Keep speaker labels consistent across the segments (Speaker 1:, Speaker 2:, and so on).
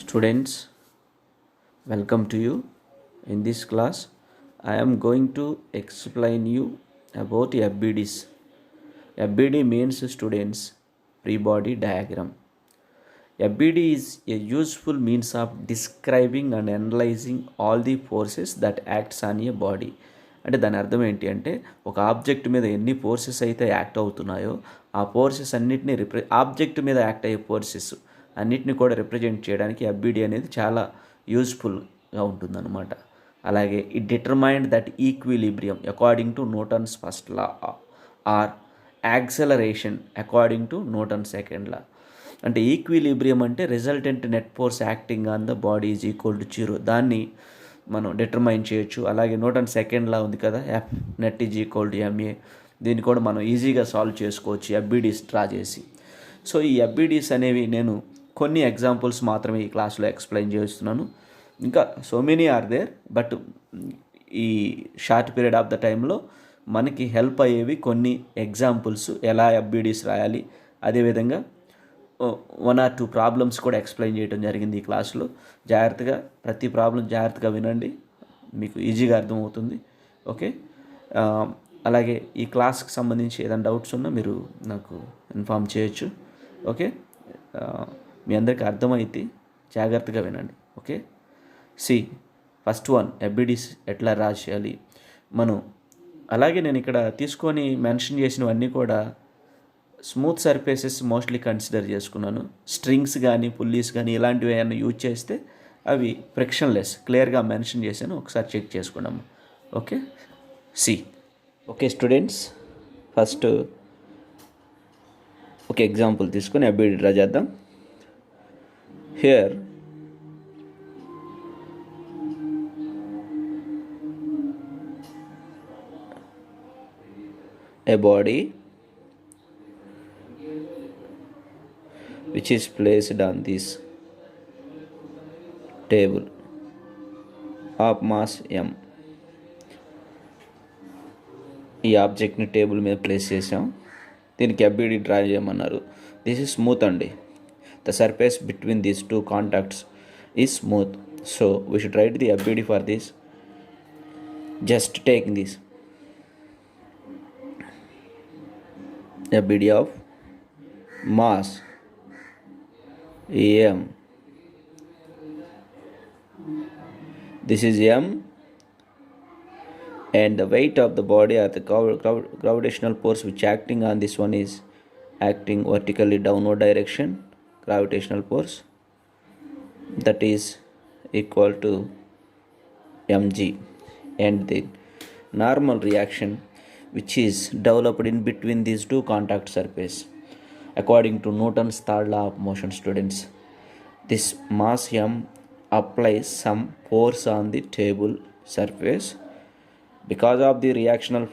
Speaker 1: Students, welcome to you. In this class, I am going to explain you about FBDs. FBD means students free body diagram. FBD is a useful means of describing and analyzing all the forces that acts on a body. అంటే దాని అర్థం ఏంటి అంటే ఒక object మీద ఎన్ని forces అయితే act అవుతున్నాయో ఆ ఫోర్సెస్ అన్నిటిని ఆబ్జెక్ట్ మీద యాక్ట్ అయ్యే ఫోర్సెస్ అన్నిటిని కూడా రిప్రజెంట్ చేయడానికి ఎఫ్బిడి అనేది చాలా యూస్ఫుల్గా ఉంటుందన్నమాట. అలాగే it determined that equilibrium according to Newton's first law or acceleration according to Newton second law. అంటే ఈక్విలిబ్రియం అంటే resultant net force acting on the body is equal to zero, దాన్ని మనం డిటర్మైన్ చేయొచ్చు. అలాగే న్యూటన్ సెకండ్ లా ఉంది కదా, F net is equal to MA, దీన్ని కూడా మనం ఈజీగా సాల్వ్ చేసుకోవచ్చు ఎఫ్బిడీస్ డ్రా చేసి. సో ఈ ఎఫ్బిడీస్ అనేవి నేను కొన్ని ఎగ్జాంపుల్స్ మాత్రమే ఈ క్లాస్లో ఎక్స్ప్లెయిన్ చేస్తున్నాను. ఇంకా so many are there, but ఈ షార్ట్ పీరియడ్ ఆఫ్ ద టైంలో మనకి హెల్ప్ అయ్యేవి కొన్ని ఎగ్జాంపుల్స్, ఎలా ఎఫ్బిడీస్ రాయాలి, అదేవిధంగా 1 or 2 ప్రాబ్లమ్స్ కూడా ఎక్స్ప్లెయిన్ చేయడం జరిగింది ఈ క్లాస్లో. జాగ్రత్తగా ప్రతి ప్రాబ్లం జాగ్రత్తగా వినండి, మీకు ఈజీగా అర్థమవుతుంది. ఓకే, అలాగే ఈ క్లాస్కి సంబంధించి ఏదైనా డౌట్స్ ఉన్నా మీరు నాకు ఇన్ఫామ్ చేయొచ్చు. ఓకే, మీ అందరికీ అర్థమైతే జాగ్రత్తగా వినండి. ఓకే, ఫస్ట్ వన్ ఎఫ్బిడీస్ ఎట్లా రాసేయాలి మనం. అలాగే నేను ఇక్కడ తీసుకొని మెన్షన్ చేసినవన్నీ కూడా స్మూత్ సర్ఫేసెస్ మోస్ట్లీ కన్సిడర్ చేసుకున్నాను. స్ట్రింగ్స్ కానీ పుల్లీస్ కానీ ఇలాంటివి ఏమైనా యూజ్ చేస్తే అవి ఫ్రిక్షన్లెస్, క్లియర్గా మెన్షన్ చేశాను, ఒకసారి చెక్ చేసుకున్నాము. ఓకే, ఓకే స్టూడెంట్స్, ఫస్ట్ ఒక ఎగ్జాంపుల్ తీసుకొని ఎఫ్బిడి డ్రా చేద్దాం. Here a body which is placed on this table of mass m. ఈ ఆబ్జెక్ట్ని టేబుల్ మీద ప్లేస్ చేసాం, దీనికి ఎఫ్బిడి డ్రా చేయమన్నారు. దిస్ ఈజ్ స్మూత్ అండి, the surface between these two contacts is smooth. So we should write the FBD for this. Just take this FBD of mass m. This is m, and the weight of the body or the gravitational force which acting on this one is acting vertically downward direction, gravitational force, that is equal to mg, and the normal reaction which is developed in between these two contact surface according to Newton's third law of motion. Students, this mass m applies some force on the table surface. Because of the reactional,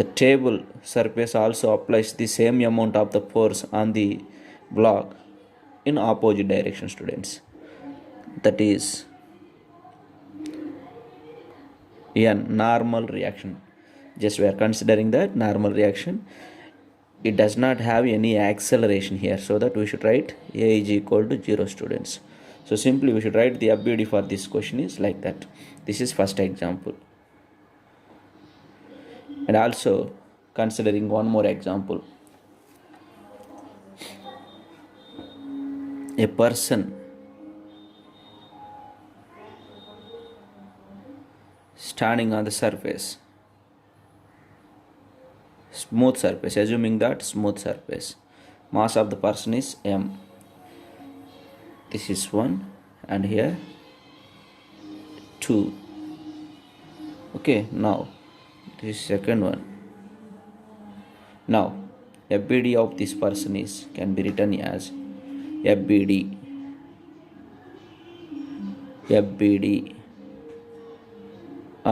Speaker 1: the table surface also applies the same amount of the force on the block in opposite direction. Students, that is a normal reaction. Just we are considering that normal reaction. It does not have any acceleration here, so that we should write a is equal to 0. Students, so simply we should write the FBD for this question is like that. This is first example, and also considering one more example. A person standing on the surface, smooth surface, assuming that smooth surface, mass of the person is m. This is 1 and here 2. Okay, now this is second one. Now FBD of this person is can be written as FBD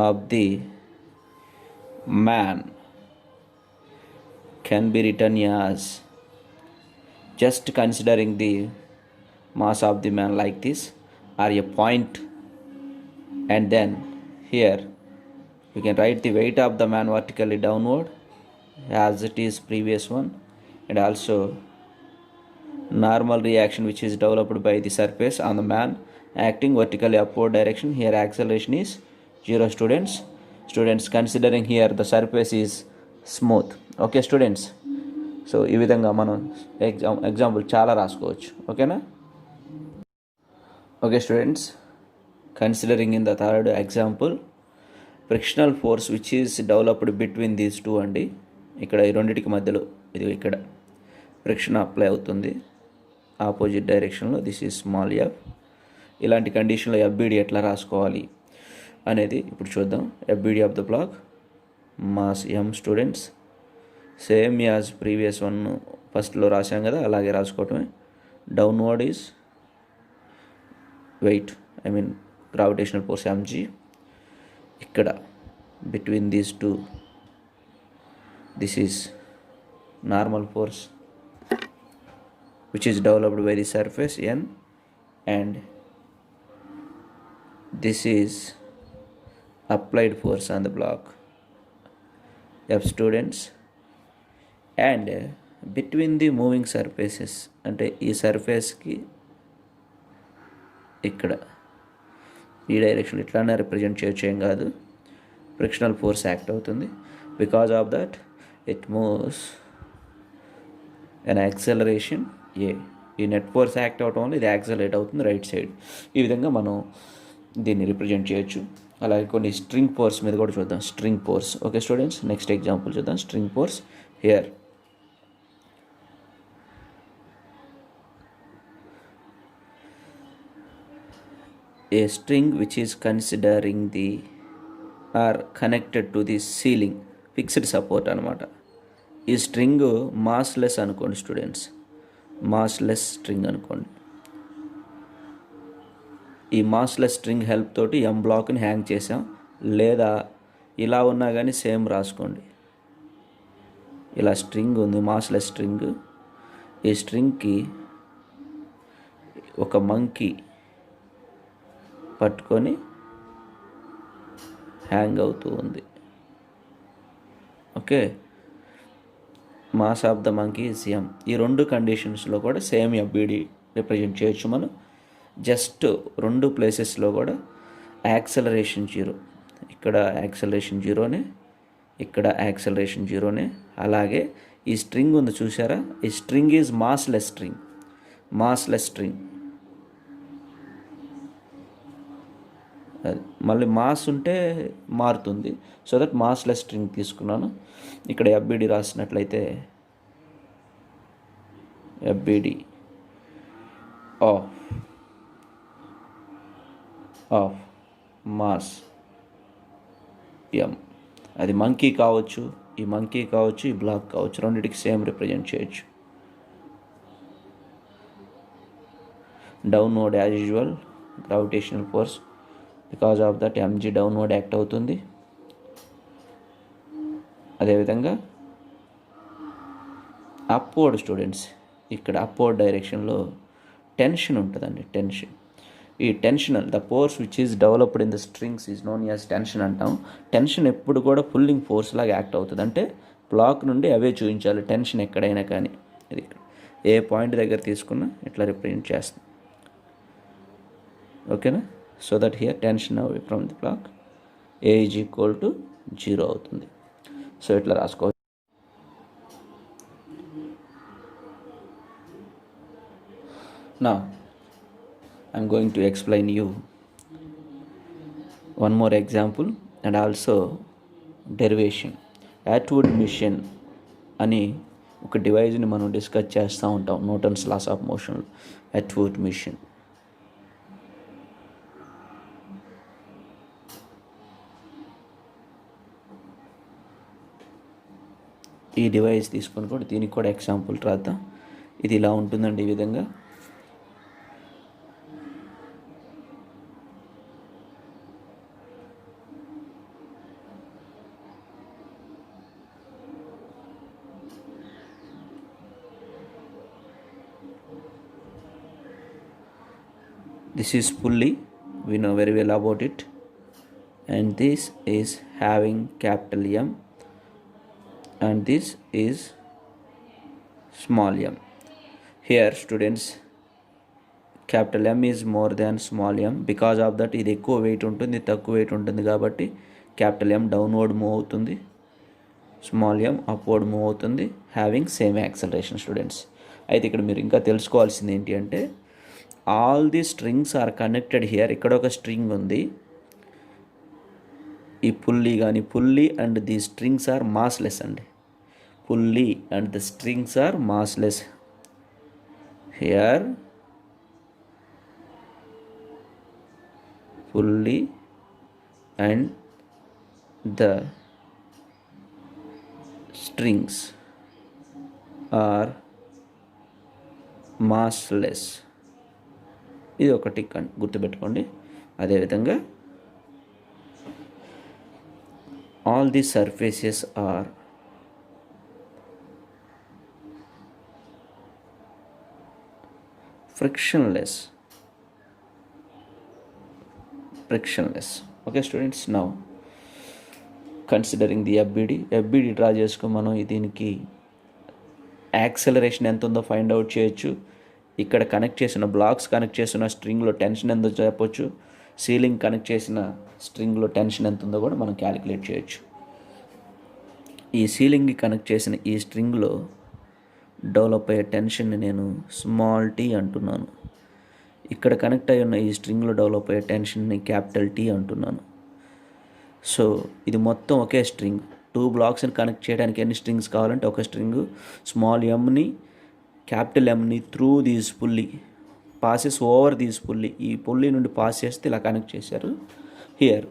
Speaker 1: of the man can be written as, just considering the mass of the man like this, or a point, and then here we can write the weight of the man vertically downward as it is previous one, and also normal reaction which is developed by the surface on the man acting vertically upward direction. Here acceleration is 0 students considering here the surface is smooth. Okay students, so ఈ విధంగా మనం example చాలా రాసుకోవచ్చు. ఓకేనా? Okay students, considering in the third example frictional force which is developed between these two అండి. ఇక్కడ ఈ రెండింటికి మధ్యలో ఇది ఇక్కడ ఫ్రిక్షన్ అప్లై అవుతుంది ఆపోజిట్ డైరెక్షన్లో. This is small F. ఇలాంటి కండిషన్లో ఎఫ్బిడి ఎట్లా రాసుకోవాలి అనేది ఇప్పుడు చూద్దాం. FBD of the block mass M students, same as previous one ఫస్ట్లో రాసాం కదా అలాగే రాసుకోవటమే. Downward is wait, I mean gravitational force mg. ఇక్కడ between these two this is normal force which is developed by the surface n, and this is applied force on the block f students. And between the moving surfaces అంటే ఈ సర్ఫేస్కి ఇక్కడ ఈ direction ఇట్లానే represent చేయొచ్చు, ఏం కాదు. Frictional force act అవుతుంది. Because of that it moves an acceleration ఏ. ఈ నెట్ ఫోర్స్ యాక్ట్ అవటం వల్ల ఇది యాక్సలరేట్ అవుతుంది రైట్ సైడ్. ఈ విధంగా మనం దీన్ని రిప్రజెంట్ చేయొచ్చు. అలాగే కొన్ని స్ట్రింగ్ ఫోర్స్ మీద కూడా చూద్దాం. String force. Okay students, next example చూద్దాం. String force here a string which is considering the or connected to the ceiling, fixed support అనమాట. ఈ స్ట్రింగ్ మాస్లెస్ అనుకోండి స్టూడెంట్స్, మాస్లెస్ స్ట్రింగ్ అనుకోండి. ఈ మాస్లెస్ స్ట్రింగ్ హెల్ప్ తోటి ఎం బ్లాక్ని హ్యాంగ్ చేసాం. లేదా ఇలా ఉన్నా కానీ సేమ్ రాసుకోండి. ఇలా స్ట్రింగ్ ఉంది, మాస్లెస్ స్ట్రింగ్. ఈ స్ట్రింగ్కి ఒక మంకీ పట్టుకొని హ్యాంగ్ అవుతూ ఉంది. Okay, mass of the monkey is m. ఈ రెండు కండిషన్స్లో కూడా సేమ్ ఎఫ్బిడి రిప్రజెంట్ చేయొచ్చు మనం. జస్ట్ రెండు ప్లేసెస్లో కూడా యాక్సలరేషన్ జీరో. ఇక్కడ యాక్సలరేషన్ జీరోనే, ఇక్కడ యాక్సలరేషన్ జీరోనే. అలాగే ఈ స్ట్రింగ్ ఉంది చూసారా, ఈ string is massless string. Massless string మళ్ళీ మాస్ ఉంటే మారుతుంది. సో దట్ మాస్లెస్ స్ట్రింగ్ తీసుకున్నాను. ఇక్కడ ఎఫ్బిడి రాసినట్లయితే ఎఫ్బిడి ఆఫ్ మాస్ ఎం. అది మంకీ కావచ్చు, ఈ మంకీ కావచ్చు, ఈ బ్లాక్ కావచ్చు, రెండింటికి సేమ్ రిప్రజెంట్ చేయొచ్చు. Downward as usual gravitational force, because of that MG downward act అవుతుంది. అదేవిధంగా అప్వర్డ్ స్టూడెంట్స్, ఇక్కడ అప్వర్డ్ డైరెక్షన్లో టెన్షన్ ఉంటుందండి. టెన్షన్, ఈ tensional the force which is developed in the strings is known as tension అంటాం. Tension ఎప్పుడు కూడా పుల్లింగ్ ఫోర్స్ లాగా యాక్ట్ అవుతుంది. అంటే బ్లాక్ నుండి అవే చూపించాలి టెన్షన్ ఎక్కడైనా కానీ. ఇది ఏ పాయింట్ దగ్గర తీసుకున్నా ఇట్లా రిప్రజెంట్ చేస్తాం. ఓకేనా? So that here tension away from the block A is equal to 0 అవుతుంది. సో ఇట్లా రాసుకోవచ్చు. Now I'm going to explain you one more example and also derivation. Atwood machine అని ఒక డివైజ్ని మనం డిస్కస్ చేస్తూ ఉంటాం Newton's laws of motion. Atwood machine. ఈ device తీసుకొని కూడా దీనికి కూడా ఎగ్జాంపుల్ రాద్దాం. ఇది ఇలా ఉంటుందండి. ఈ విధంగా this is pulley, we know very well about it, and this is having capital M and this is small m. Here students, capital M is more than small m. Because of that ఇది ఎక్కువ wait ఉంటుంది, తక్కువ weight ఉంటుంది కాబట్టి capital M downward move అవుతుంది, small m upward move అవుతుంది, having same acceleration students. అయితే ఇక్కడ మీరు ఇంకా తెలుసుకోవాల్సింది ఏంటి అంటే all the strings are connected here. ఇక్కడ ఒక స్ట్రింగ్ ఉంది, ఈ pulley and the strings are massless అండి. Pulley and the strings are massless. Here pulley and the strings are massless. ఇది ఒకటి గుర్తుపెట్టుకోండి. అదేవిధంగా all the surfaces are frictionless. Okay students, now considering the FBD draw చేసుకో మనం దీనికి acceleration ఎంత ఉందో ఫైండ్ అవుట్ చేయొచ్చు. ఇక్కడ కనెక్ట్ చేసిన బ్లాక్స్ కనెక్ట్ చేసిన స్ట్రింగ్లో టెన్షన్ ఎంతో చెప్పొచ్చు. సీలింగ్ కనెక్ట్ చేసిన స్ట్రింగ్లో టెన్షన్ ఎంత ఉందో కూడా మనం క్యాలిక్యులేట్ చేయొచ్చు. ఈ సీలింగ్కి కనెక్ట్ చేసిన ఈ స్ట్రింగ్లో డెవలప్ అయ్యే టెన్షన్ని నేను స్మాల్ టీ అంటున్నాను. ఇక్కడ కనెక్ట్ అయి ఉన్న ఈ స్ట్రింగ్లో డెవలప్ అయ్యే టెన్షన్ని క్యాపిటల్ టీ అంటున్నాను. సో ఇది మొత్తం ఒకే స్ట్రింగ్. 2 బ్లాక్స్ని కనెక్ట్ చేయడానికి ఎన్ని స్ట్రింగ్స్ కావాలంటే ఒక స్ట్రింగ్ స్మాల్ ఎమ్ని క్యాపిటల్ ఎమ్ని through these pulley passes over these pulley, ఈ పుల్లీ నుండి పాస్ చేస్తే ఇలా కనెక్ట్ చేశారు. Here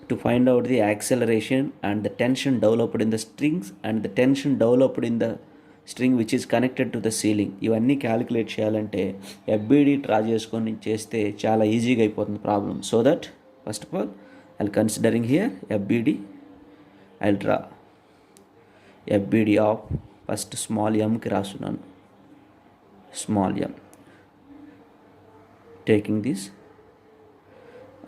Speaker 1: to find out the acceleration and the tension developed in the strings and the tension developed in the string which is connected to the ceiling, ఇవన్నీ calculate చేయాలంటే FBD draw చేసుకొని చేస్తే చాలా ఈజీగా అయిపోతుంది problem. So that first of all I considering here FBD, I draw FBD of first small ఎమ్కి రాస్తున్నాను. Small m taking this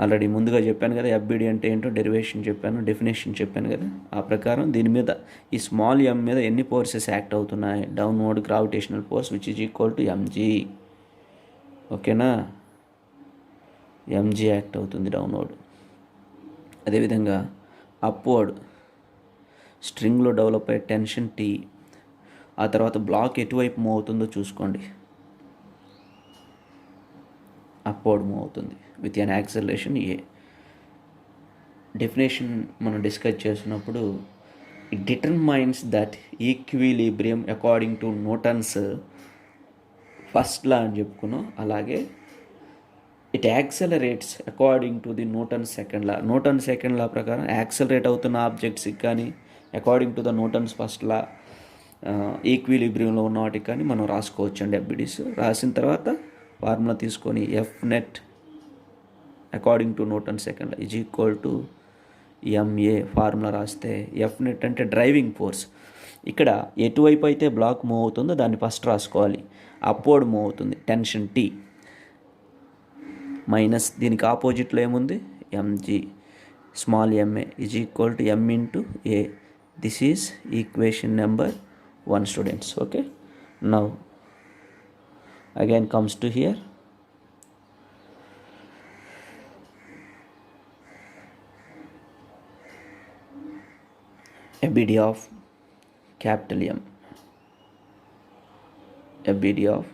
Speaker 1: already ముందుగా చెప్పాను కదా FBD అంటే ఏంటో డెరివేషన్ చెప్పాను, డెఫినేషన్ చెప్పాను కదా. ఆ ప్రకారం దీని మీద ఈ స్మాల్ m మీద ఎన్ని ఫోర్సెస్ యాక్ట్ అవుతున్నాయి, downward gravitational force which is equal to mg. ఓకేనా, mg యాక్ట్ అవుతుంది డౌన్వర్డ్. అదేవిధంగా అప్వర్డ్ స్ట్రింగ్లో డెవలప్ అయ్యే టెన్షన్ T. ఆ తర్వాత బ్లాక్ ఎటువైపు మూవ్ అవుతుందో చూసుకోండి, అప్వర్డ్ మూవ్ అవుతుంది with an acceleration A. Definition మనం డిస్కస్ చేసినప్పుడు it determines that equilibrium according to Newton's first law అని చెప్పుకున్నాం. అలాగే it accelerates according to the Newton's second law. Newton second law ప్రకారం యాక్సలరేట్ అవుతున్న ఆబ్జెక్ట్స్కి కానీ according to the Newton's first law ఈక్విలిబ్రియంలో ఉన్న వాటికి కానీ మనం రాసుకోవచ్చు అండి FBDs. రాసిన తర్వాత ఫార్ములా తీసుకొని F net according to Newton second is equal to MA formula రాస్తే F net అంటే డ్రైవింగ్ ఫోర్స్. ఇక్కడ ఎటువైపు అయితే బ్లాక్ మూవ్ అవుతుందో దాన్ని ఫస్ట్ రాసుకోవాలి. అప్వర్డ్ మూవ్ అవుతుంది టెన్షన్ T మైనస్ దీనికి ఆపోజిట్లో ఏముంది mg small ma is equal to m into A. This is equation number 1 students. Okay, now again comes to here FBD of capital M, FBD of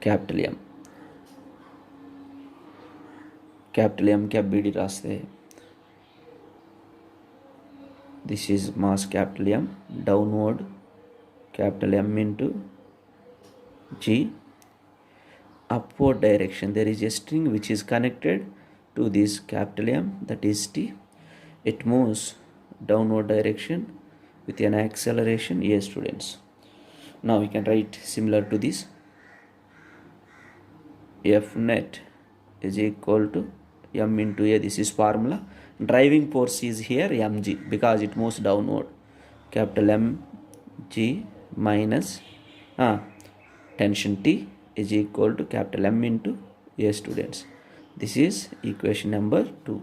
Speaker 1: capital M, capital M की FBD रास्ते. This is mass capital M, downward capital M into G, upward direction. There is a string which is connected to this capital M, that is T. It moves downward direction with an acceleration A, students. Now we can write similar to this. F net is equal to M into A. This is formula. Driving force is here mg because it moves downward. Capital mg minus tension T is equal to capital M into A, students. This is equation number 2.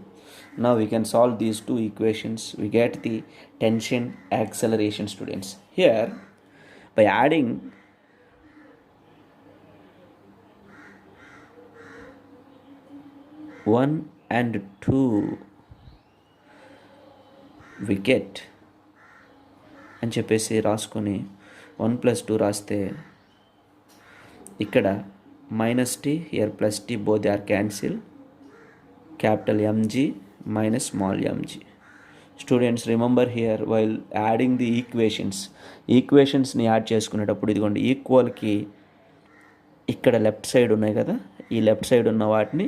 Speaker 1: Now we can solve these two equations. We get the tension acceleration, students. Here by adding one and two we get అని చెప్పేసి రాసుకొని 1+2 రాస్తే ఇక్కడ -t here +t both they are cancel, capital mg minus small mg. Students, remember here while adding the ఈక్వేషన్స్ని add చేసుకునేటప్పుడు ఇదిగోండి ఈక్వల్కి ఇక్కడ left side ఉన్నాయి కదా, ఈ లెఫ్ట్ సైడ్ ఉన్న వాటిని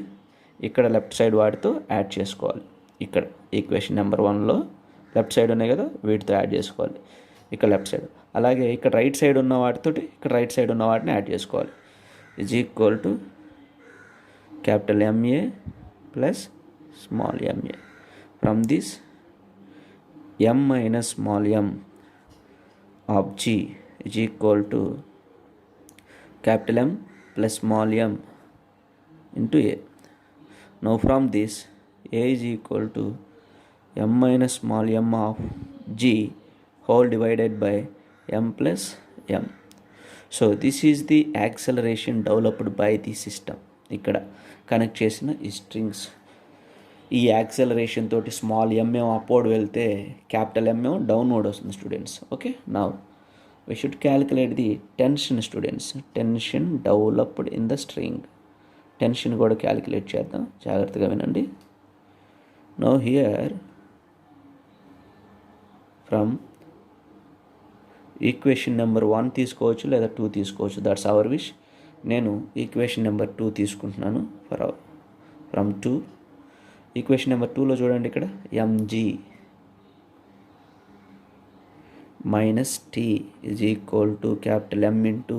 Speaker 1: ఇక్కడ లెఫ్ట్ సైడ్ వాటితో యాడ్ చేసుకోవాలి. ఇక్కడ ఈక్వేషన్ నెంబర్ 1లో లెఫ్ట్ సైడ్ ఉన్నాయి కదా, వీటితో యాడ్ చేసుకోవాలి ఇక్కడ లెఫ్ట్ సైడ్. అలాగే ఇక్కడ రైట్ సైడ్ ఉన్న వాటితోటి ఇక్కడ రైట్ సైడ్ ఉన్న వాటిని యాడ్ చేసుకోవాలి. Is equal to capital MA plus small MA. From this m minus small m of g is equal to capital M plus small m into a. Now from this a is equal to m minus small m of g whole divided by m plus m. So this is the acceleration developed by the system. ఇక్కడ connect చేసిన ఈ strings, ఈ acceleration తోటి small m ఏమో upward వెళ్తే capital M ఏమో downward వస్తుంది students. Okay, now we should calculate the tension students. Tension developed in the string. Tension కూడా క్యాలిక్యులేట్ చేద్దాం, జాగ్రత్తగా వినండి. Now here from equation number 1 తీసుకోవచ్చు లేదా 2 తీసుకోవచ్చు, దట్స్ అవర్ విష్. నేను ఈక్వేషన్ నెంబర్ 2 తీసుకుంటున్నాను. ఫ్రమ్ 2 ఈక్వేషన్ నెంబర్ 2లో చూడండి, ఇక్కడ mg minus T is equal to capital M into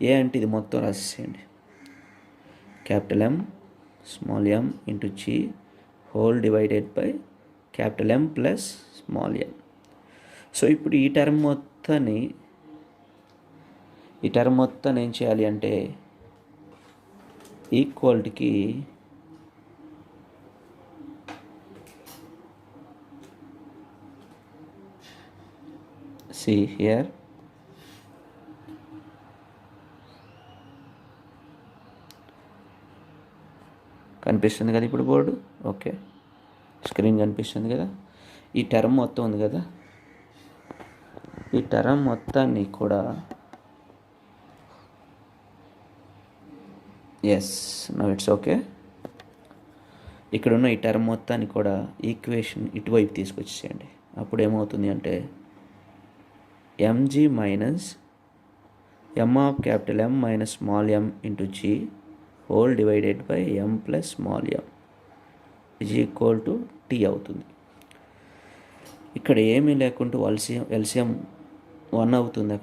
Speaker 1: a అంటే ఇది మొత్తం రాసేసేయండి. Capital M small m into g whole divided by capital M plus small m. So ఇప్పుడు ఈ టర్మ్ మొత్తాన్ని ఏం చేయాలి అంటే ఈక్వాలిటీకి see here కనిపిస్తుంది కదా ఇప్పుడు బోర్డు, ఓకే స్క్రీన్ కనిపిస్తుంది కదా. ఈ టర్మ్ మొత్తం ఉంది కదా, ఈ టర్మ్ మొత్తాన్ని కూడా ఎస్ నో ఇట్స్ ఓకే. ఇక్కడున్న ఈ టర్మ్ మొత్తాన్ని కూడా ఈక్వేషన్ ఇటువైపు తీసుకొచ్చేయండి. అప్పుడు ఏమవుతుంది అంటే mg minus m of capital M minus small m into g whole divided by m plus small m is equal to t అవుతుంది. ఇక్కడ ఏమీ లేకుంటూ ఎల్సిఎం 1 అవుతుంది.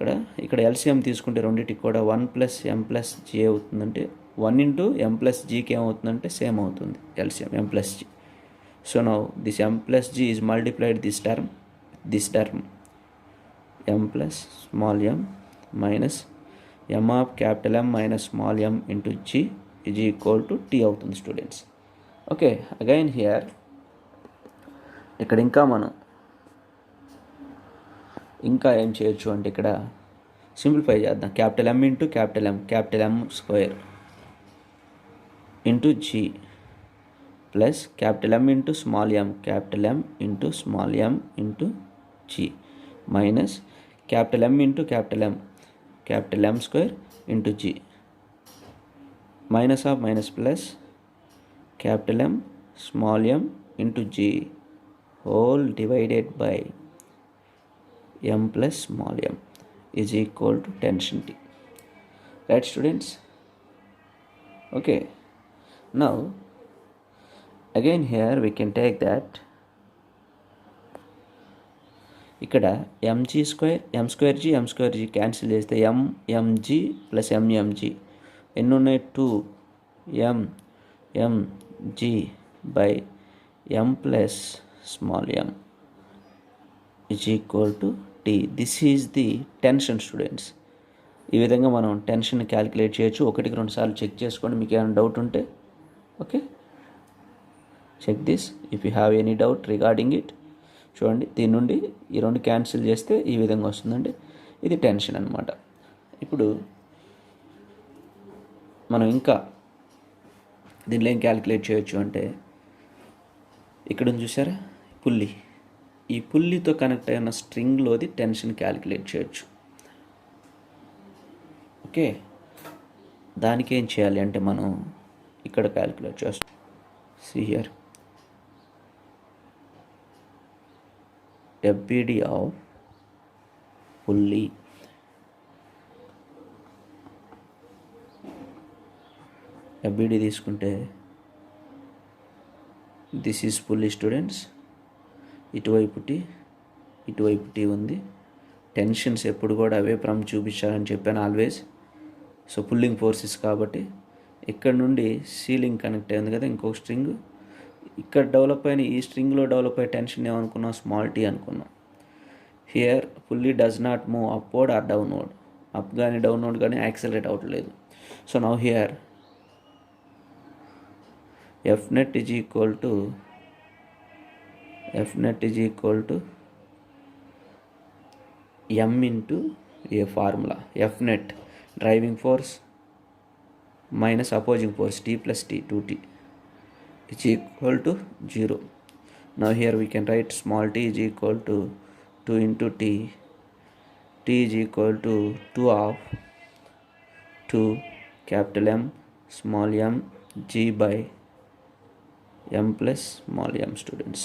Speaker 1: ఇక్కడ ఎల్సిఎం తీసుకుంటే రెండింటికి కూడా 1 ప్లస్ m ప్లస్ g అవుతుందంటే 1 ఇంటూ m ప్లస్ జీకి ఏమవుతుందంటే సేమ్ అవుతుంది LCM m plus g. So now this m plus g is multiplied this term m plus small m minus m of capital M minus small m into g is equal to t అవుతుంది students. Okay, again here ఇక్కడ ఇంకా ఏం చేయొచ్చు అంటే ఇక్కడ simplify చేద్దాం. Capital M into capital M square into g plus capital M into small m capital M into small m into g minus capital M into capital M square into g minus of minus plus capital M small m into g whole divided by m plus small m is equal to tension t. Right students, okay. Now again here we can take that ఇక్కడ m square g cancel చేస్తే mg plus mmg ఎన్ని ఉన్నాయి 2 mg by m plus small m is equal to t. This is the tension students. ఈ విధంగా మనం tension calculate చేయొచ్చు. 1-2 సార్లు check చేసుకోండి మీకు ఏమైనా డౌట్ ఉంటే. Okay, check this if you have any doubt regarding it. చూడండి, దీని నుండి ఈ 2 క్యాన్సిల్ చేస్తే ఈ విధంగా వస్తుందండి. ఇది టెన్షన్ అనమాట. ఇప్పుడు మనం ఇంకా దీనిలో ఏం క్యాలిక్యులేట్ చేయొచ్చు అంటే, ఇక్కడ చూసారా పుల్లి, ఈ పుల్లితో కనెక్ట్ అయిన స్ట్రింగ్లోది టెన్షన్ క్యాలిక్యులేట్ చేయొచ్చు. ఓకే, దానికి ఏం చేయాలి అంటే మనం ఇక్కడ క్యాలిక్యులేట్ చేస్తాం. See here, FBD of pulley. FBD తీసుకుంటే దిస్ ఈజ్ పుల్లి స్టూడెంట్స్, ఇటువైపు టీ ఉంది. టెన్షన్స్ ఎప్పుడు కూడా అవే ఫ్రమ్ చూపించాలని చెప్పాను ఆల్వేస్. సో పుల్లింగ్ ఫోర్సెస్ కాబట్టి ఇక్కడ నుండి సీలింగ్ కనెక్ట్ అయింది కదా ఇంకొక స్ట్రింగ్, ఇక్కడ డెవలప్ అయిన ఈ స్ట్రింగ్లో డెవలప్ అయ్యే టెన్షన్ ఏమనుకున్నాం, స్మాల్ టీ అనుకున్నాం. Here pulley does not move upward or downward, up కానీ డౌన్వర్డ్ కానీ యాక్సలరేట్ అవ్వట్లేదు. So now here F net is equal to M into a formula. F net driving force minus opposing force T plus T 2T is equal to 0. Now here we can write small t is equal to 2 into T is equal to 2 of 2 capital M small m G by M plus small m students.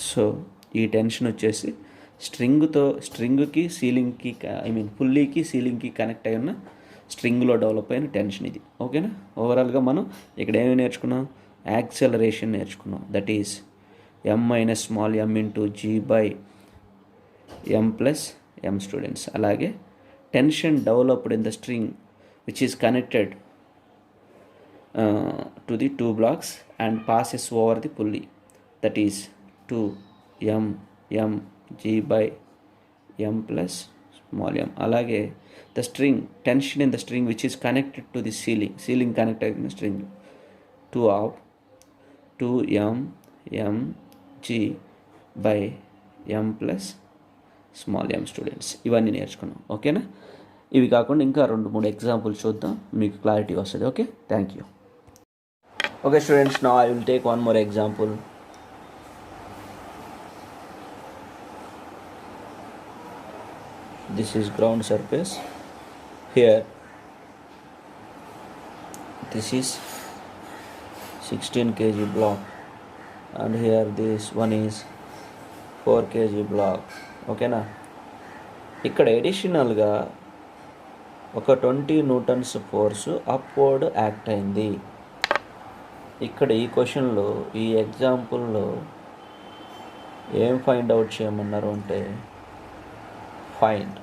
Speaker 1: So ఈ tension వచ్చేసి స్ట్రింగ్కి సీలింగ్కి పుల్లీకి సీలింగ్కి connect అయి ఉన్న స్ట్రింగ్లో develop అయిన tension ఇది. ఓకేనా, ఓవరాల్గా మనం ఇక్కడ ఏమి నేర్చుకున్నాం, యాక్సెలరేషన్ నేర్చుకున్నాం. That is M minus small m into G by M plus M students. అలాగే tension developed in the string which is connected to the two blocks and passes over the pulley, that is 2 m G by M plus small m. అలాగే the string tension in the string which is connected to the ceiling connected in the string 2 of 2 m G by M plus small m students. ఇవన్నీ నేర్చుకున్నాం. ఓకేనా, ఇవి కాకుండా ఇంకా 2-3 examples చూద్దాం, మీకు clarity వస్తుంది. Okay, thank you. Okay students, now I will take one more example. This is ground surface. Here this is 16 kg block and here this one is 4 kg block. ఓకేనా, ఇక్కడ ఎడిషనల్గా ఒక 20 న్యూటన్స్ ఫోర్సు అప్వర్డ్ యాక్ట్ అయింది. ఇక్కడ ఈ క్వశ్చన్లో ఈ ఎగ్జాంపుల్లో ఏం find out చేయమన్నారు అంటే, find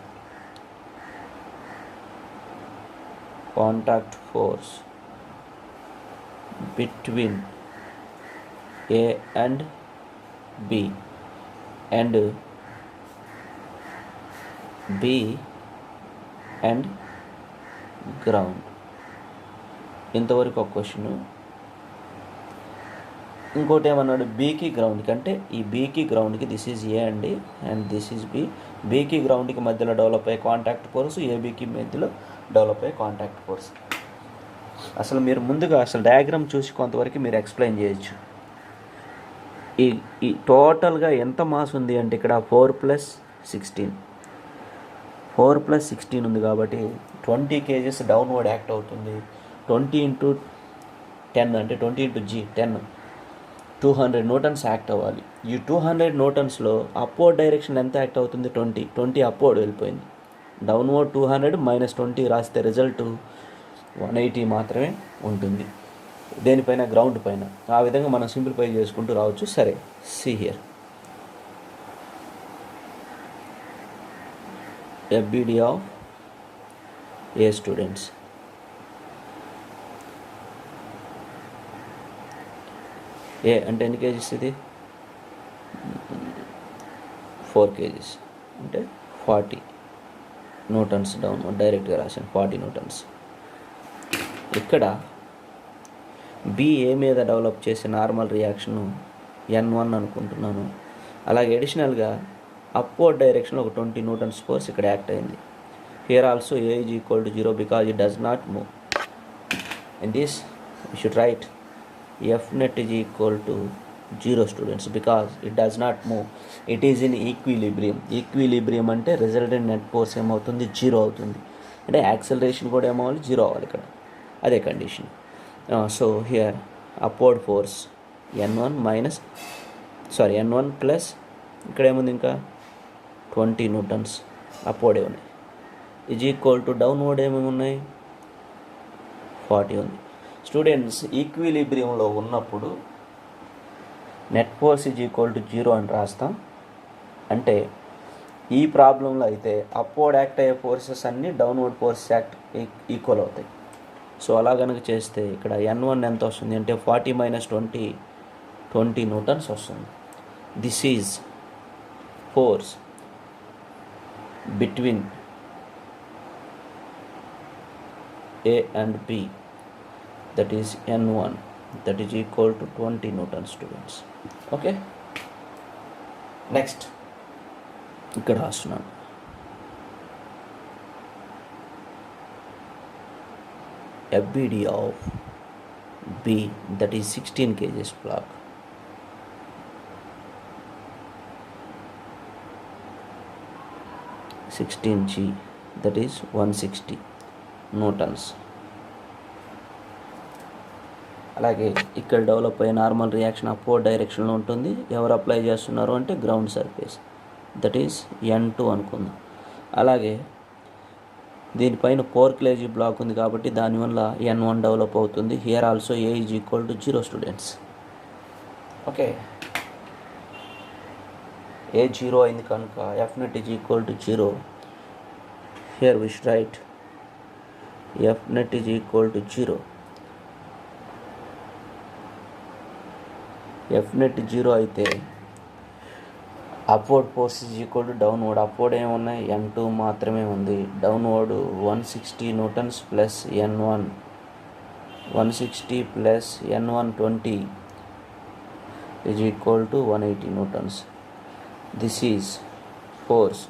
Speaker 1: contact force between A and B and B and ground. ఇంతవరకు ఒక క్వశ్చన్. ఇంకోటి ఏమన్నాడు, బీకి గ్రౌండ్కి, అంటే ఈ బీకి గ్రౌండ్కి దిస్ ఈజ్ ఏ అండి అండ్ దిస్ ఈజ్ బి. బీకి గ్రౌండ్కి మధ్యలో డెవలప్ అయ్యే కాంటాక్ట్ ఫోర్స్, ఏబీకి మధ్యలో డెవలప్ అయ్యే కాంటాక్ట్ ఫోర్స్. అసలు మీరు ముందుగా డయాగ్రామ్ చూసి కొంతవరకు మీరు ఎక్స్ప్లెయిన్ చేయొచ్చు. ఈ టోటల్గా ఎంత మాస్ ఉంది అంటే ఇక్కడ 4 + 16 ఉంది కాబట్టి 20 kgs డౌన్వర్డ్ యాక్ట్ అవుతుంది. 20 × 10 అంటే 20 × G 10, 200 న్యూటన్స్ యాక్ట్ అవ్వాలి. ఈ 200 న్యూటన్స్లో అప్వర్డ్ డైరెక్షన్ ఎంత యాక్ట్ అవుతుంది, 20 అప్వర్డ్ వెళ్ళిపోయింది. డౌన్వర్డ్ 200 - 20 రాస్తే రిజల్ట్ 180 మాత్రమే ఉంటుంది. దేనిపైన, గ్రౌండ్ పైన. ఆ విధంగా మనం సింప్లిఫై చేసుకుంటూ రావచ్చు. సరే, see here FBD of A students. A అంటే ఎన్ని కేజీస్ ఇది, 4 kgs అంటే 40 న్యూటన్స్ డౌన్, డైరెక్ట్గా రాశాను 40 న్యూటన్స్. ఇక్కడ BA మీద డెవలప్ చేసే నార్మల్ రియాక్షన్ N1 అనుకుంటున్నాను. అలాగే అడిషనల్గా అప్వర్డ్ డైరెక్షన్లో ఒక 20 న్యూటన్స్ ఫోర్స్ ఇక్కడ యాక్ట్ అయింది. Here also A is equal to 0 because it does not move. In this you should write F net is equal to 0 students because it does not move. It is in equilibrium. Equilibrium అంటే resultant net force ఏమవుతుంది, 0 అవుతుంది. అంటే acceleration కూడా ఏమవ్వాలి, 0 అవ్వాలి ఇక్కడ. అదే condition. So here upward force N1 plus ఇక్కడ ఏముంది ఇంకా 20 న్యూటన్స్ అప్వర్డే ఉన్నాయి. ఈజ్ ఈక్వల్ టు డౌన్వర్డ్ ఏమేమి ఉన్నాయి, 40 ఉంది. స్టూడెంట్స్ ఈక్విలిబ్రియంలో ఉన్నప్పుడు net force is equal to 0 అని రాస్తాం. అంటే ఈ ప్రాబ్లంలో అయితే అప్వర్డ్ యాక్ట్ అయ్యే ఫోర్సెస్ అన్నీ డౌన్వర్డ్ ఫోర్స్ యాక్ట్ ఈక్వల్ అవుతాయి. సో అలా కనుక చేస్తే ఇక్కడ N1 ఎంత వస్తుంది అంటే 40 మైనస్ 20 న్యూటన్స్ వస్తుంది. This is force between A and B, that is N1, that is equal to 20 newtons students. Okay, next ఇక్కడ రాస్తున్నాను. FBD of B, that is 16 kgs block. (16G), that is 160 Newtons. అలాగే ఇక్కడ develop అయ్యే normal reaction upward డైరెక్షన్లో ఉంటుంది. ఎవరు apply చేస్తున్నారు అంటే ground surface, that is N2 అనుకుందాం. అలాగే దీనిపైన 4 kg బ్లాక్ ఉంది కాబట్టి దానివల్ల N1 డెవలప్ అవుతుంది. Here also A is equal to 0 students. Okay, A 0 అయింది కనుక F net is equal to 0. Here we should write F net is equal to 0. F net 0 అయితే upward force is equal to downward. Upward ఏమున్నాయి, N2 మాత్రమే ఉంది. Downward 160 Newtons plus N1 160 plus N1 20 is equal to 180 Newtons. This is force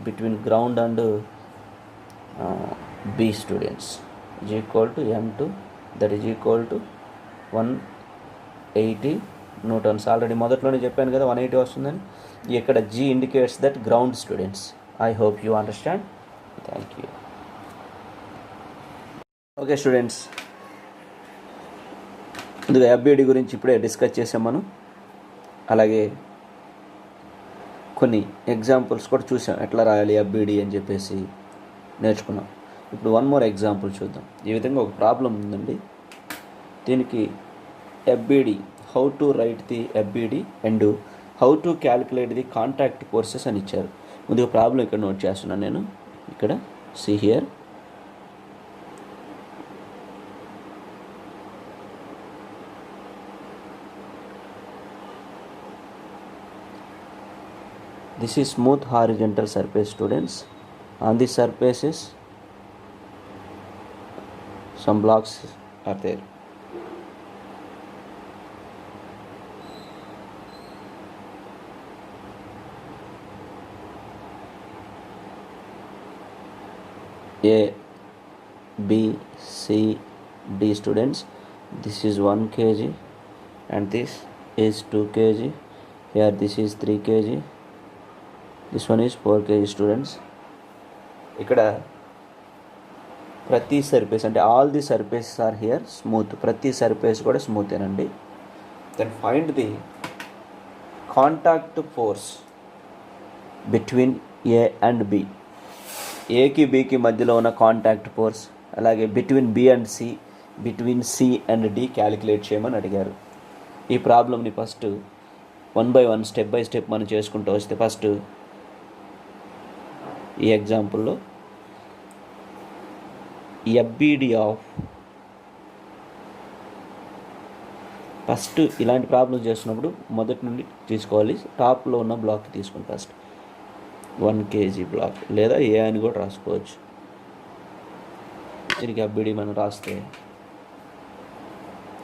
Speaker 1: between ground and B students is equal to M2, that is equal to 180 newtons. Already మొదట్లోనే చెప్పాను కదా 180 వస్తుందని. ఇక్కడ G indicates that ground students. I hope you understand. Thank you. Okay students, ముందుగా FBD గురించి ఇప్పుడే discuss చేసాం మనం. అలాగే కొన్ని ఎగ్జాంపుల్స్ కూడా చూసాం, ఎట్లా రాయాలి FBD అని చెప్పేసి నేర్చుకున్నాం. ఇప్పుడు వన్ మోర్ ఎగ్జాంపుల్ చూద్దాం. ఈ విధంగా ఒక ప్రాబ్లం ఉందండి. దీనికి FBD, how to right the FBD and how to calculate the contact forces అని ఇచ్చారు. ముందుగా ప్రాబ్లం ఇక్కడ నోట్ చేస్తున్నాను నేను. ఇక్కడ see here, this is smooth horizontal surface students. On the surfaces some blocks are there. A, B, C, D students. This is 1 kg and this is 2 kg. Here this is 3 kg. This one is 4 kg students. ఇక్కడ ప్రతి surface అంటే all the surfaces are here smooth. ప్రతి surface కూడా smooth ఏనండి. Then find the contact force between A and B. ఏకి బికి మధ్యలో ఉన్న కాంటాక్ట్ ఫోర్స్, అలాగే between B and C, between C and D calculate చేయమని అడిగారు. ఈ ప్రాబ్లమ్ని first 1 by 1 step by step మనం చేసుకుంటూ వస్తే, ఫస్ట్ ఈ ఎగ్జాంపుల్లో FBD ఆఫ్, ఫస్ట్ ఇలాంటి ప్రాబ్లమ్స్ చేస్తున్నప్పుడు మొదటి నుండి తీసుకోవాలి. టాప్లో ఉన్న బ్లాక్ తీసుకుని ఫస్ట్ 1 kg బ్లాక్, లేదా ఏ అని కూడా రాసుకోవచ్చు. దీనికి FBD మనం రాస్తే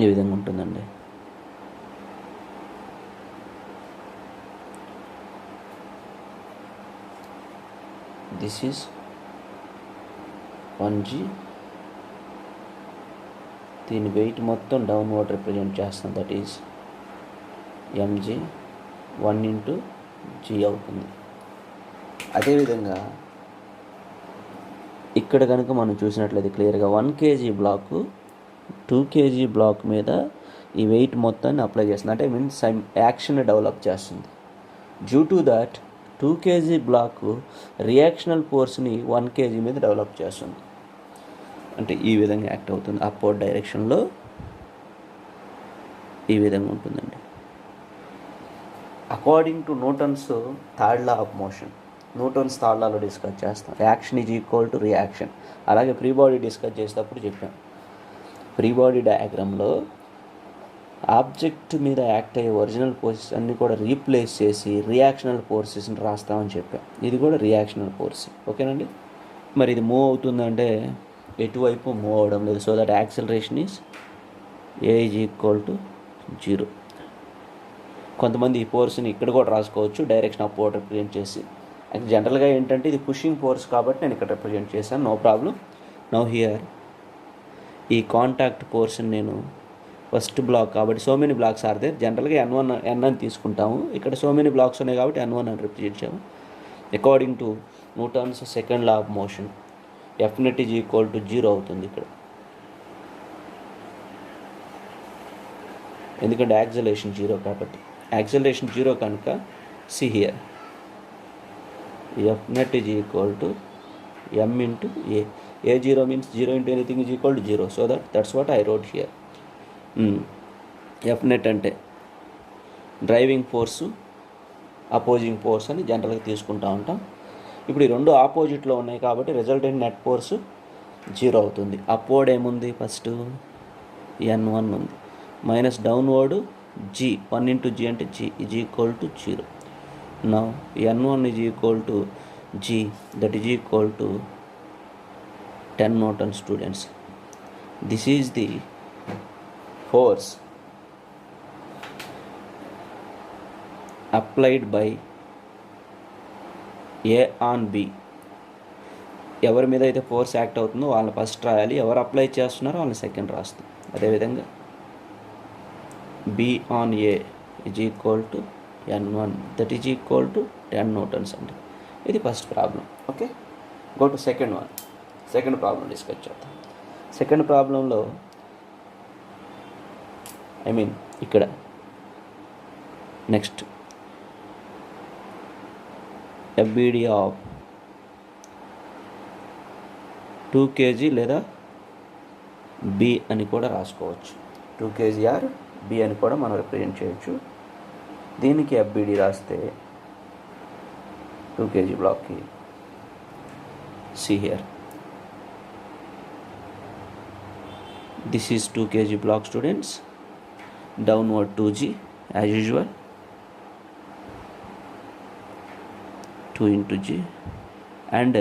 Speaker 1: ఈ విధంగా ఉంటుందండి. This is 1g. దీని వెయిట్ మొత్తం డౌన్వర్డ్ రిప్రజెంట్ చేస్తాం, that is mg 1 into g అవుతుంది. అదేవిధంగా ఇక్కడ కనుక మనం చూసినట్లయితే క్లియర్గా 1 kg బ్లాకు 2 kg బ్లాక్ మీద ఈ వెయిట్ మొత్తాన్ని అప్లై చేస్తుంది, అంటే మీన్స్ యాక్షన్ డెవలప్ చేస్తుంది. Due to that 2 kg block reactional ఫోర్స్ని 1 kg మీద డెవలప్ చేస్తుంది, అంటే ఈ విధంగా యాక్ట్ అవుతుంది. అప్వర్డ్ డైరెక్షన్లో ఈ విధంగా ఉంటుందండి. According to Newton's third law of motion, Newton's third లాలో డిస్కస్ చేస్తాం. Action is equal to reaction. అలాగే ఫ్రీ బాడీ డిస్కస్ చేసేటప్పుడు చెప్పాం, ఫ్రీ బాడీ డయాగ్రామ్లో ఆబ్జెక్ట్ మీద యాక్ట్ అయ్యే ఒరిజినల్ ఫోర్సెస్ అన్నీ కూడా రీప్లేస్ చేసి రియాక్షనల్ ఫోర్సెస్ని రాస్తామని చెప్పాం. ఇది కూడా రియాక్షనల్ ఫోర్స్, ఓకేనండి. మరి ఇది మూవ్ అవుతుందంటే ఎటువైపు మూవ్ అవడం లేదు. So that acceleration is a is equal to 0. కొంతమంది ఈ ఫోర్స్ని ఇక్కడ కూడా రాసుకోవచ్చు, డైరెక్షన్ అప్వర్డ్ రిప్రజెంట్ చేసి. జనరల్గా ఏంటంటే ఇది పుషింగ్ ఫోర్స్ కాబట్టి నేను ఇక్కడ రిప్రజెంట్ చేశాను, నో ప్రాబ్లం. నౌ హియర్ ఈ కాంటాక్ట్ పోర్షన్ నేను ఫస్ట్ బ్లాక్ కాబట్టి so many blocks are there. జనరల్గా n అని తీసుకుంటాము, ఇక్కడ సో మెనీ బ్లాక్స్ ఉన్నాయి కాబట్టి n1 అని రిప్రజెంట్ చేసాము. According to Newton's second law of motion F net is equal to 0 అవుతుంది ఇక్కడ, ఎందుకంటే యాక్సిలరేషన్ 0 కాబట్టి. యాక్సిలరేషన్ 0 కనుక see here F net is equal to m into a. A0 means 0 into anything is equal to 0. So that's what I wrote here. F net అంటే driving force, opposing force అని జనరల్గా తీసుకుంటూ ఉంటాం. ఇప్పుడు ఈ రెండు ఆపోజిట్లో ఉన్నాయి కాబట్టి రిజల్టెంట్ నెట్ ఫోర్సు 0 అవుతుంది. అప్వర్డ్ ఏముంది, ఫస్ట్ n1 ఉంది, minus downward g, 1 into g అంటే g is equal to 0. Now n1 is equal to g, that is equal to 10 Newton students. This is the force applied by A on B. ఎవరి మీద అయితే force act అవుతుందో వాళ్ళని first రాయాలి, ఎవరు apply చేస్తున్నారో వాళ్ళని సెకండ్ రాస్తాం. అదేవిధంగా B on A is equal to n1, that is equal to 10 Newtons అండి. ఇది first problem. Okay, go to second one. Second problem discuss చేద్దాం. సెకండ్ ప్రాబ్లంలో ఇక్కడ నెక్స్ట్ FBD ఆఫ్ 2 kg లేదా B అని కూడా రాసుకోవచ్చు. 2 kg ఆర్ B అని కూడా మనం రిప్రజెంట్ చేయొచ్చు. దీనికి FBD రాస్తే 2 kg బ్లాక్కి see here, this is 2 kg block students, downward 2g as usual, 2 into g, and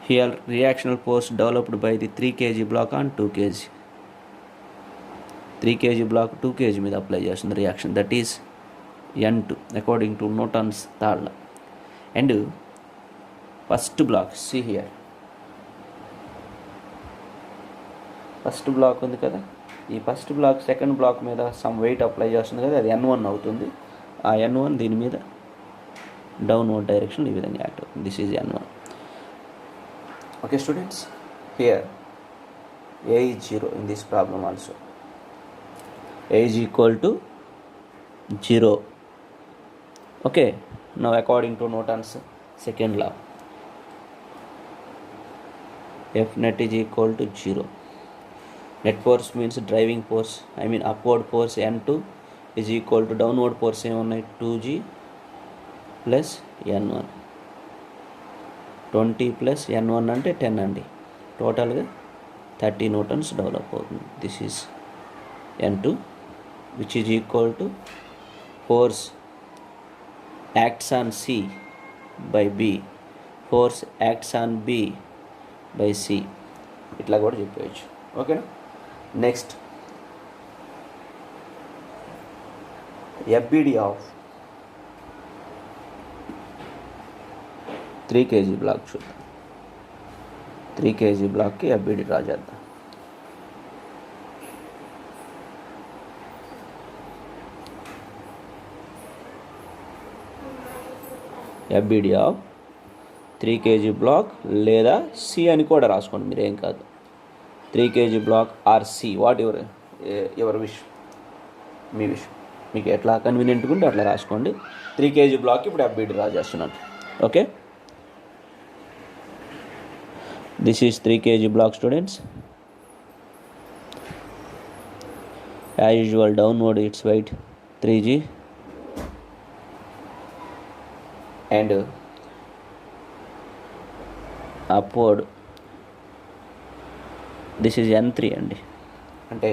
Speaker 1: here reactional force developed by the 3 kg block on 2 kg. 3 kg block 2 kg మీద apply చేస్తుంది reaction, that is n2 according to Newton's third law. And first block C here, first block ఉంది కదా, ఈ first block second block మీద some weight apply చేస్తుంది కదా, అది n1 అవుతుంది. ఆ n1 దీని మీద డౌన్వర్డ్ డైరెక్షన్ ఈ విధంగా యాక్ట్ అవుతుంది. This is n1. Okay students, here A is 0 in this problem also. A is equal to 0. Okay, now according to Newton's second law, F net is equal to 0. Net force means driving force, upward force n2 is equal to downward force 2g plus n1. 20 plus n1 అంటే 10 అండి. టోటల్గా 30 Newtons develop అవుతుంది. This is n2 which is equal to force acts on C by B, force acts on B by C. ఇట్లా కూడా చెప్పవచ్చు. ఓకేనా. Next FBD of 3 kg block చూద్దాం. 3 kg బ్లాక్కి FBD డ్రా చేద్దాం. FBD ఆఫ్ 3 kg బ్లాక్ లేదా C అని కూడా రాసుకోండి, మీరేం కాదు. 3 kg block or C, whatever wish, మీ విష్, మీకు ఎట్లా కన్వీనియంట్గా ఉంటే అట్లా రాసుకోండి. 3 kg బ్లాక్ ఇప్పుడు FBD డ్రా చేస్తున్నాను. Okay, this is 3 kg block students. As usual downward its weight 3g and upward this is N3 అండి. అంటే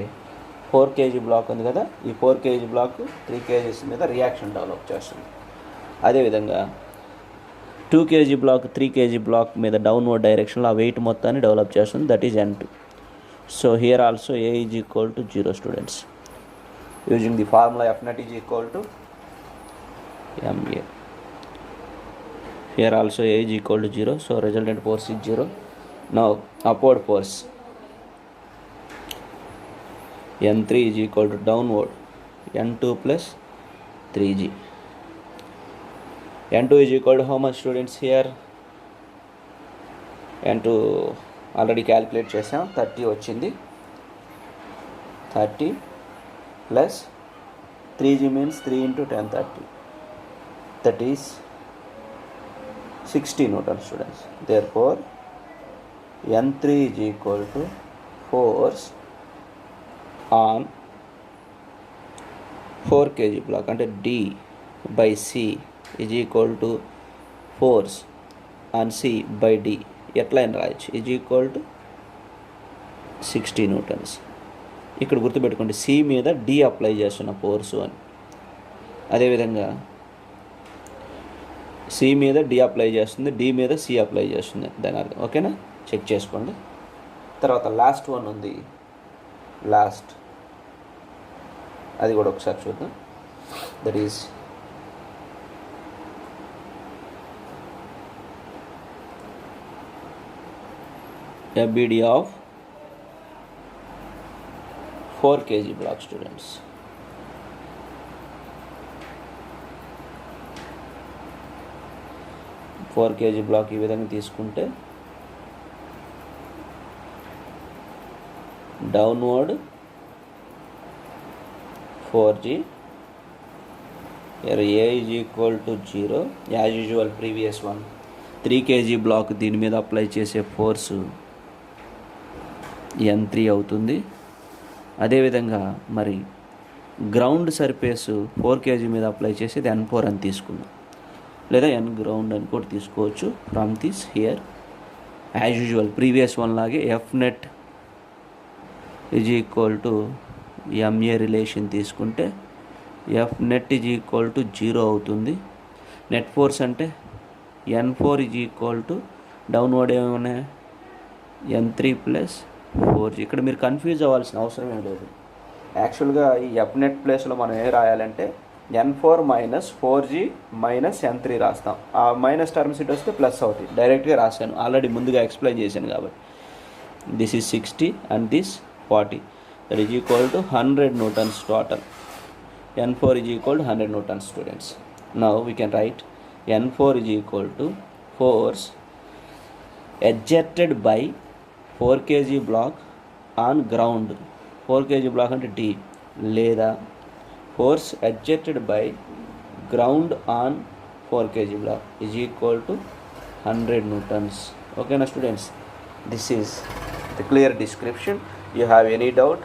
Speaker 1: 4 kg బ్లాక్ ఉంది కదా, ఈ 4 kg బ్లాక్ 3 kgs మీద రియాక్షన్ డెవలప్ చేస్తుంది. అదేవిధంగా 2 kg బ్లాక్ 3 kg బ్లాక్ మీద డౌన్వర్డ్ డైరెక్షన్లో ఆ వెయిట్ మొత్తాన్ని డెవలప్ చేస్తుంది, that is N2. So here also A is equal to 0 students. Using the formula F net is equal to MA. Here also A is equal to 0, so resultant force is 0. Now upward force N3 is equal to downward N2 plus 3g. N2 is equal to how much students here? N2 already calculate చేసాం, 30 వచ్చింది. 30 plus 3g means 3 into 10 30, that is 60 Newton students. Therefore N3 is equal to force on 4 kg block, అంటే D by C is equal to force on C by D. ఎట్లా అని రాయొచ్చు, is equal to 60 Newtons. ఇక్కడ గుర్తుపెట్టుకోండి, C మీద D apply చేస్తున్న force అని. అదేవిధంగా సి మీద డి అప్లై చేస్తుంది, డి మీద సి అప్లై చేస్తుంది, దాని అర్థం. ఓకేనా, చెక్ చేసుకోండి. తర్వాత లాస్ట్ వన్ ఉంది, లాస్ట్, అది కూడా ఒకసారి చూద్దాం. That is FBD of 4 kg block students. Four KG block ఈ విధంగా తీసుకుంటే downward 4g, here A is equal to 0, as usual previous one. 3 kg block దీని మీద అప్లై చేసే ఫోర్సు N3 అవుతుంది. అదేవిధంగా మరి గ్రౌండ్ సర్ఫేసు 4 kg మీద అప్లై చేసేది N4 అని తీసుకుందాం, లేదా N గ్రౌండ్ అని కూడా తీసుకోవచ్చు. From this here as usual previous one లాగే F net is equal to MA relation తీసుకుంటే F net is equal to 0 అవుతుంది. నెట్ ఫోర్స్ అంటే N4 is equal to downward ఏమైనా N3 ప్లస్ 4g. ఇక్కడ మీరు కన్ఫ్యూజ్ అవ్వాల్సిన అవసరం ఏం లేదు. యాక్చువల్గా ఈ F net ప్లేస్లో మనం ఏం రాయాలంటే N4 minus 4g minus N3 రాస్తాం. ఆ మైనస్ టర్మ్స్ ఇటు వస్తే ప్లస్ అవుతాయి, డైరెక్ట్గా రాశాను, ఆల్రెడీ ముందుగా ఎక్స్ప్లెయిన్ చేశాను కాబట్టి. This is 60 and this 40, that is equal to 100 Newtons total. N4 is equal to 100 Newtons students. Now we can write N4 is equal to force exerted by 4 kg block on ground. 4 kg block అంటే D, లేదా force exerted by ground on 4 kg block is equal to 100 Newtons. Okay na students, this is the clear description. You have any doubt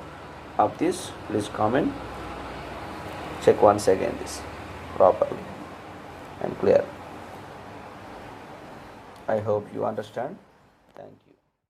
Speaker 1: of this, please comment. Check once again this properly and clear. I hope you understand. Thank you.